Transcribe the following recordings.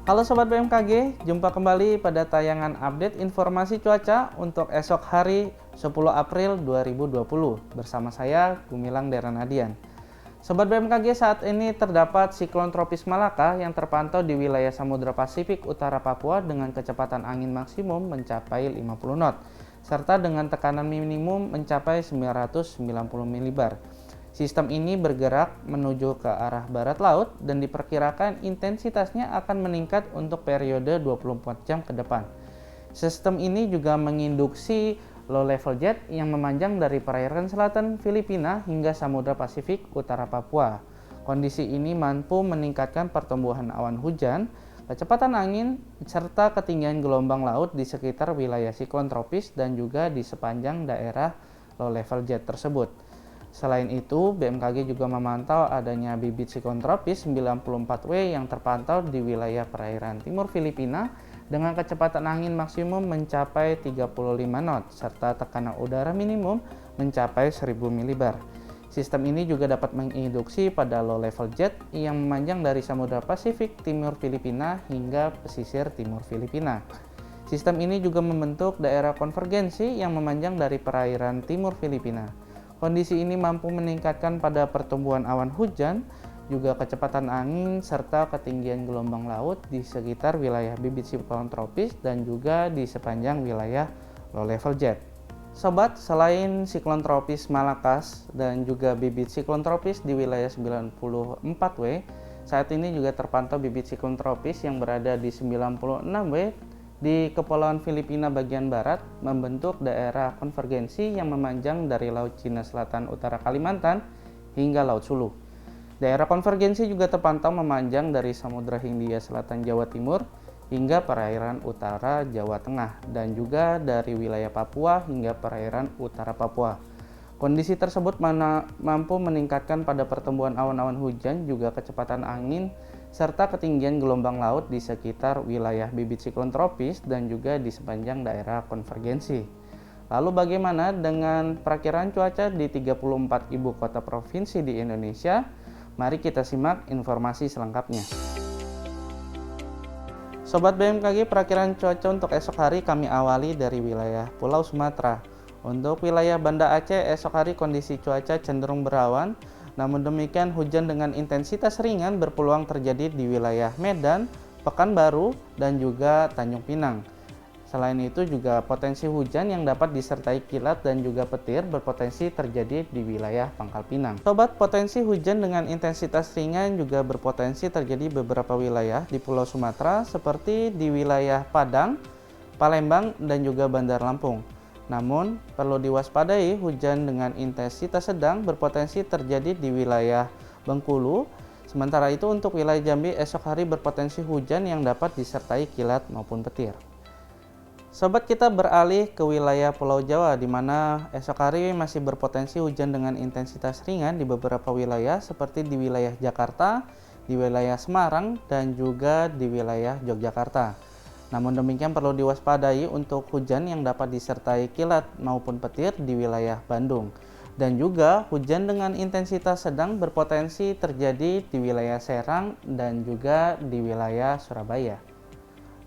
Halo Sobat BMKG, jumpa kembali pada tayangan update informasi cuaca untuk esok hari 10 April 2020 bersama saya Gumilang Deranadian. Sobat BMKG, saat ini terdapat siklon tropis Malaka yang terpantau di wilayah Samudra Pasifik Utara Papua dengan kecepatan angin maksimum mencapai 50 knot serta dengan tekanan minimum mencapai 990 milibar. Sistem ini bergerak menuju ke arah barat laut dan diperkirakan intensitasnya akan meningkat untuk periode 24 jam ke depan. Sistem ini juga menginduksi low level jet yang memanjang dari perairan selatan Filipina hingga Samudra Pasifik Utara Papua. Kondisi ini mampu meningkatkan pertumbuhan awan hujan, kecepatan angin, serta ketinggian gelombang laut di sekitar wilayah siklon tropis dan juga di sepanjang daerah low level jet tersebut. Selain itu, BMKG juga memantau adanya bibit siklon tropis 94W yang terpantau di wilayah perairan timur Filipina dengan kecepatan angin maksimum mencapai 35 knot serta tekanan udara minimum mencapai 1000 milibar. Sistem ini juga dapat menginduksi pada low level jet yang memanjang dari Samudra Pasifik timur Filipina hingga pesisir timur Filipina. Sistem ini juga membentuk daerah konvergensi yang memanjang dari perairan timur Filipina. Kondisi ini mampu meningkatkan pada pertumbuhan awan hujan, juga kecepatan angin, serta ketinggian gelombang laut di sekitar wilayah bibit siklon tropis dan juga di sepanjang wilayah low level jet. Sobat, selain siklon tropis Malakas dan juga bibit siklon tropis di wilayah 94W, saat ini juga terpantau bibit siklon tropis yang berada di 96W di Kepulauan Filipina bagian barat membentuk daerah konvergensi yang memanjang dari Laut Cina Selatan Utara Kalimantan hingga Laut Sulu. Daerah konvergensi juga terpantau memanjang dari Samudra Hindia Selatan Jawa Timur hingga perairan utara Jawa Tengah dan juga dari wilayah Papua hingga perairan utara Papua. Kondisi tersebut mampu meningkatkan pada pertumbuhan awan-awan hujan, juga kecepatan angin, serta ketinggian gelombang laut di sekitar wilayah bibit siklon tropis dan juga di sepanjang daerah konvergensi. Lalu bagaimana dengan perakiraan cuaca di 34 ibu kota provinsi di Indonesia? Mari kita simak informasi selengkapnya. Sobat BMKG, perakiraan cuaca untuk esok hari kami awali dari wilayah Pulau Sumatera. Untuk wilayah Banda Aceh, esok hari kondisi cuaca cenderung berawan. Namun demikian, hujan dengan intensitas ringan berpeluang terjadi di wilayah Medan, Pekanbaru, dan juga Tanjung Pinang. Selain itu juga potensi hujan yang dapat disertai kilat dan juga petir berpotensi terjadi di wilayah Pangkal Pinang. Sobat, potensi hujan dengan intensitas ringan juga berpotensi terjadi beberapa wilayah di Pulau Sumatera seperti di wilayah Padang, Palembang, dan juga Bandar Lampung. Namun, perlu diwaspadai hujan dengan intensitas sedang berpotensi terjadi di wilayah Bengkulu. Sementara itu untuk wilayah Jambi esok hari berpotensi hujan yang dapat disertai kilat maupun petir. Sobat, kita beralih ke wilayah Pulau Jawa di mana esok hari masih berpotensi hujan dengan intensitas ringan di beberapa wilayah seperti di wilayah Jakarta, di wilayah Semarang, dan juga di wilayah Yogyakarta. Namun demikian perlu diwaspadai untuk hujan yang dapat disertai kilat maupun petir di wilayah Bandung. Dan juga hujan dengan intensitas sedang berpotensi terjadi di wilayah Serang dan juga di wilayah Surabaya.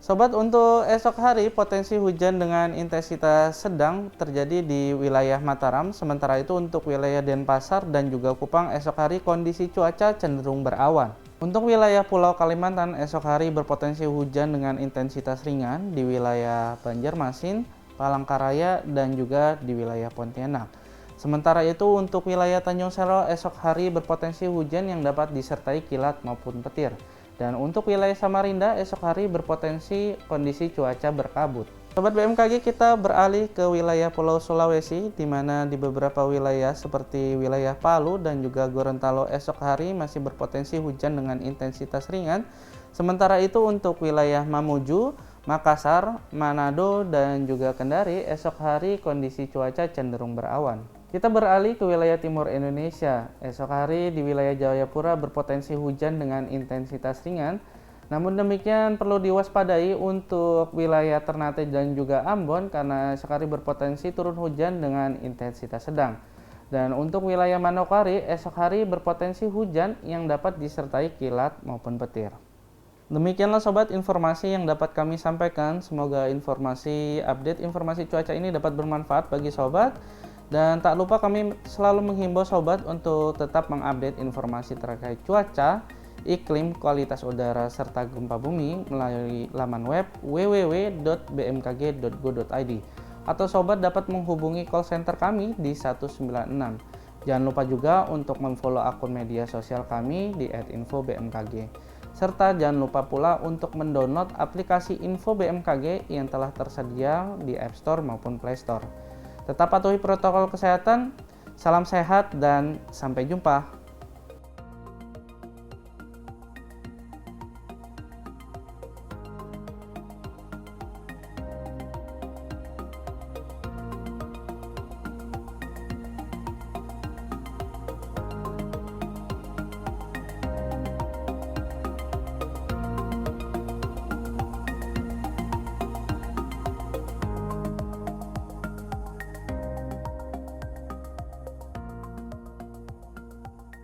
Sobat, untuk esok hari potensi hujan dengan intensitas sedang terjadi di wilayah Mataram. Sementara itu untuk wilayah Denpasar dan juga Kupang esok hari kondisi cuaca cenderung berawan. Untuk wilayah Pulau Kalimantan esok hari berpotensi hujan dengan intensitas ringan di wilayah Banjarmasin, Palangkaraya, dan juga di wilayah Pontianak. Sementara itu untuk wilayah Tanjung Selo esok hari berpotensi hujan yang dapat disertai kilat maupun petir. Dan untuk wilayah Samarinda esok hari berpotensi kondisi cuaca berkabut. Sobat BMKG, kita beralih ke wilayah Pulau Sulawesi, di mana di beberapa wilayah seperti wilayah Palu dan juga Gorontalo esok hari masih berpotensi hujan dengan intensitas ringan. Sementara itu untuk wilayah Mamuju, Makassar, Manado, dan juga Kendari esok hari kondisi cuaca cenderung berawan. Kita beralih ke wilayah timur Indonesia. Esok hari di wilayah Jayapura berpotensi hujan dengan intensitas ringan. Namun demikian perlu diwaspadai untuk wilayah Ternate dan juga Ambon karena esok hari berpotensi turun hujan dengan intensitas sedang. Dan untuk wilayah Manokwari esok hari berpotensi hujan yang dapat disertai kilat maupun petir. Demikianlah sobat informasi yang dapat kami sampaikan. Semoga update informasi cuaca ini dapat bermanfaat bagi sobat. Dan tak lupa kami selalu menghimbau sobat untuk tetap mengupdate informasi terkait cuaca, iklim, kualitas udara, serta gempa bumi melalui laman web www.bmkg.go.id, atau sobat dapat menghubungi call center kami di 196. Jangan lupa juga untuk memfollow akun media sosial kami di @info_bmkg. Serta jangan lupa pula untuk mendownload aplikasi Info BMKG yang telah tersedia di App Store maupun Play Store. Tetap patuhi protokol kesehatan, salam sehat, dan sampai jumpa.